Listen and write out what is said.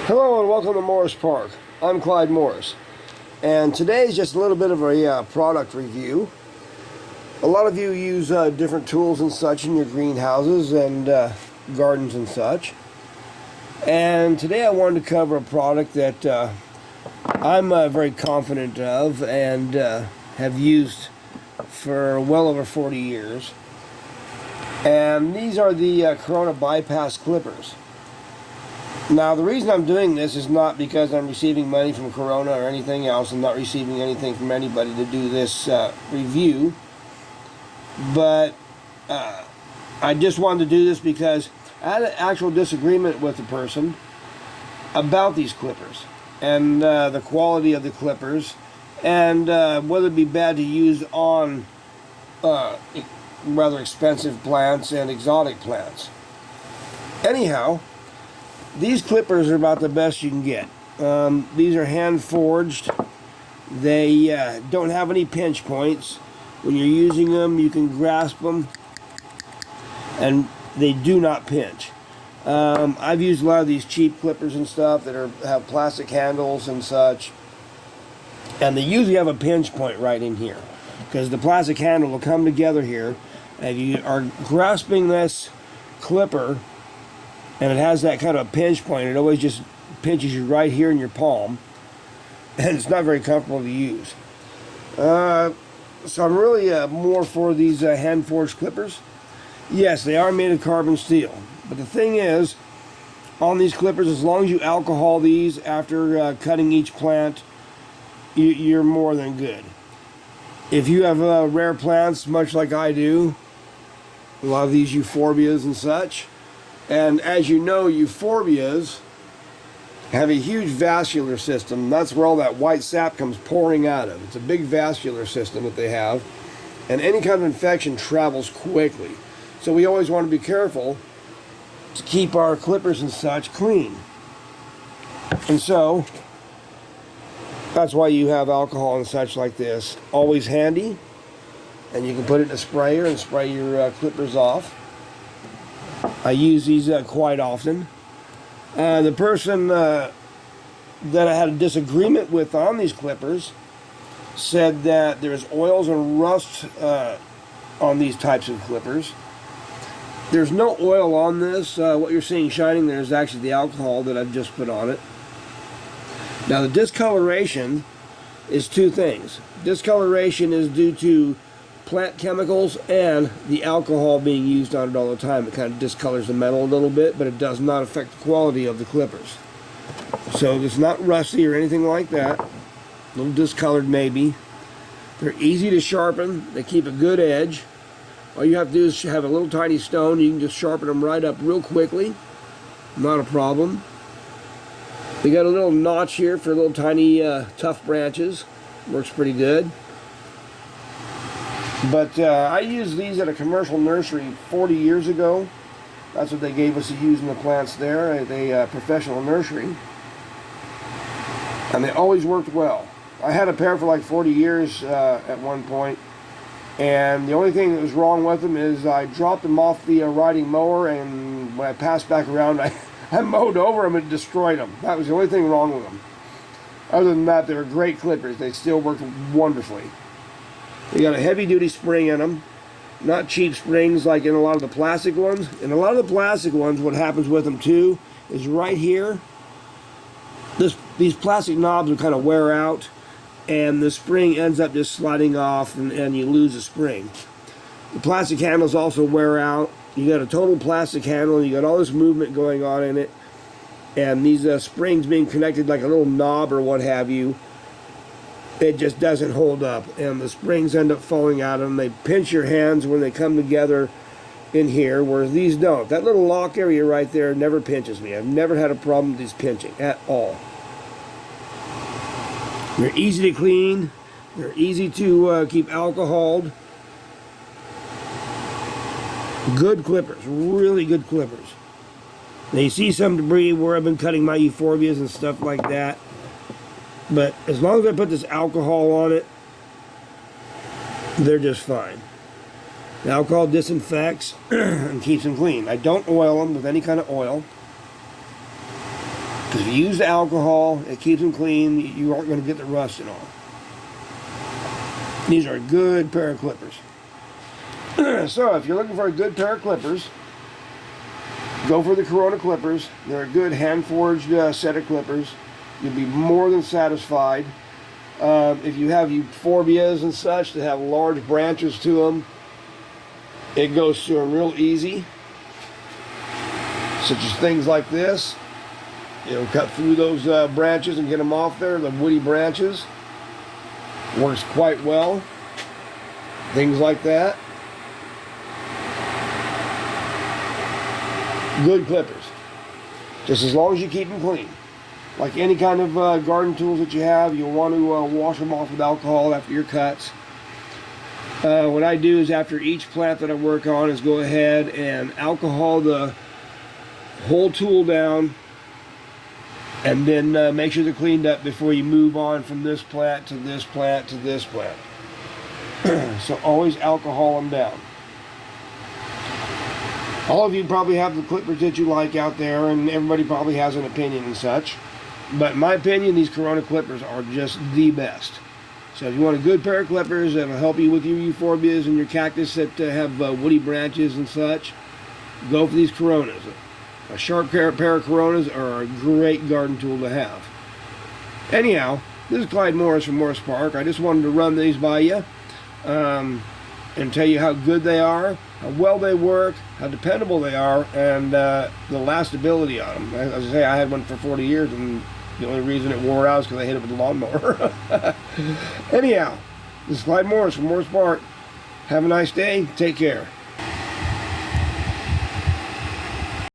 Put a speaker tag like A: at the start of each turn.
A: Hello and welcome to Morris Park. I'm Clyde Morris, and today is just a little bit of a product review. A lot of you use different tools and such in your greenhouses and gardens and such. And today I wanted to cover a product that I'm very confident of and have used for well over 40 years. And these are the Corona bypass clippers. Now, the reason I'm doing this is not because I'm receiving money from Corona or anything else. I'm not receiving anything from anybody to do this review. But I just wanted to do this because I had an actual disagreement with the person about these clippers and the quality of the clippers and whether it'd be bad to use on rather expensive plants and exotic plants. Anyhow, these clippers are about the best you can get. These are hand forged. They don't have any pinch points. When you're using them, you can grasp them, and they do not pinch. I've used a lot of these cheap clippers and stuff that have plastic handles and such, and they usually have a pinch point right in here, because the plastic handle will come together here. And if you are grasping this clipper, and it has that kind of a pinch point, it always just pinches you right here in your palm, and it's not very comfortable to use. So I'm really more for these hand-forged clippers. Yes, they are made of carbon steel, but the thing is, on these clippers, as long as you alcohol these after cutting each plant, you're more than good. If you have rare plants, much like I do, a lot of these euphorbias and such, and as you know, euphorbias have a huge vascular system. That's where all that white sap comes pouring out of. It's a big vascular system that they have, and any kind of infection travels quickly. So we always want to be careful to keep our clippers and such clean. And so that's why you have alcohol and such like this always handy, and you can put it in a sprayer and spray your clippers off. I use these quite often. The person that I had a disagreement with on these clippers said that there's oils and rust on these types of clippers. There's no oil on this. What you're seeing shining there is actually the alcohol that I've just put on it. Now, the discoloration is two things. Discoloration is due to plant chemicals and the alcohol being used on it all the time. It kind of discolors the metal a little bit, but it does not affect the quality of the clippers. So it's not rusty or anything like that. A little discolored maybe. They're easy to sharpen. They keep a good edge. All you have to do is have a little tiny stone. You can just sharpen them right up real quickly. Not a problem. They got a little notch here for little tiny tough branches. Works pretty good. But I used these at a commercial nursery 40 years ago. That's what they gave us to use in the plants there at a professional nursery. And they always worked well. I had a pair for like 40 years at one point. And the only thing that was wrong with them is I dropped them off the riding mower, and when I passed back around, I mowed over them and destroyed them. That was the only thing wrong with them. Other than that, they were great clippers. They still work wonderfully. They got a heavy-duty spring in them, not cheap springs like in a lot of the plastic ones. In a lot of the plastic ones, what happens with them too is right here, these plastic knobs will kind of wear out, and the spring ends up just sliding off, and you lose the spring. The plastic handles also wear out. You got a total plastic handle, and you got all this movement going on in it, and these springs being connected like a little knob or what have you, it just doesn't hold up, and the springs end up falling out, and they pinch your hands when they come together in here, whereas these don't. That little lock area right there never pinches me. I've never had a problem with these pinching at all. They're easy to clean. They're easy to keep alcoholed. Good clippers, really good clippers. Now you see some debris where I've been cutting my euphorbias and stuff like that. But as long as I put this alcohol on it, they're just fine. The alcohol disinfects and keeps them clean. I don't oil them with any kind of oil. Because if you use the alcohol, it keeps them clean. You aren't going to get the rust and all. These are a good pair of clippers. So if you're looking for a good pair of clippers, go for the Corona clippers. They're a good hand-forged set of clippers. You'll be more than satisfied. If you have euphorbias and such that have large branches to them, it goes through them real easy. Such as things like this. It'll cut through those branches and get them off there, the woody branches. Works quite well. Things like that. Good clippers. Just as long as you keep them clean. Like any kind of garden tools that you have, you'll want to wash them off with alcohol after your cuts. What I do is after each plant that I work on is go ahead and alcohol the whole tool down, and then make sure they're cleaned up before you move on from this plant to this plant to this plant. So always alcohol them down. All of you probably have the clippers that you like out there, and everybody probably has an opinion and such. But in my opinion, these Corona clippers are just the best. So if you want a good pair of clippers that will help you with your euphorbias and your cactus that have woody branches and such, go for these Coronas. A sharp pair of Coronas are a great garden tool to have. Anyhow, this is Clyde Morris from Morris Park. I just wanted to run these by you and tell you how good they are, how well they work, how dependable they are, and the lastability on them. As I say, I had one for 40 years, and the only reason it wore out is because I hit it with a lawnmower. Anyhow, this is Clyde Morris from Morris Park. Have a nice day. Take care.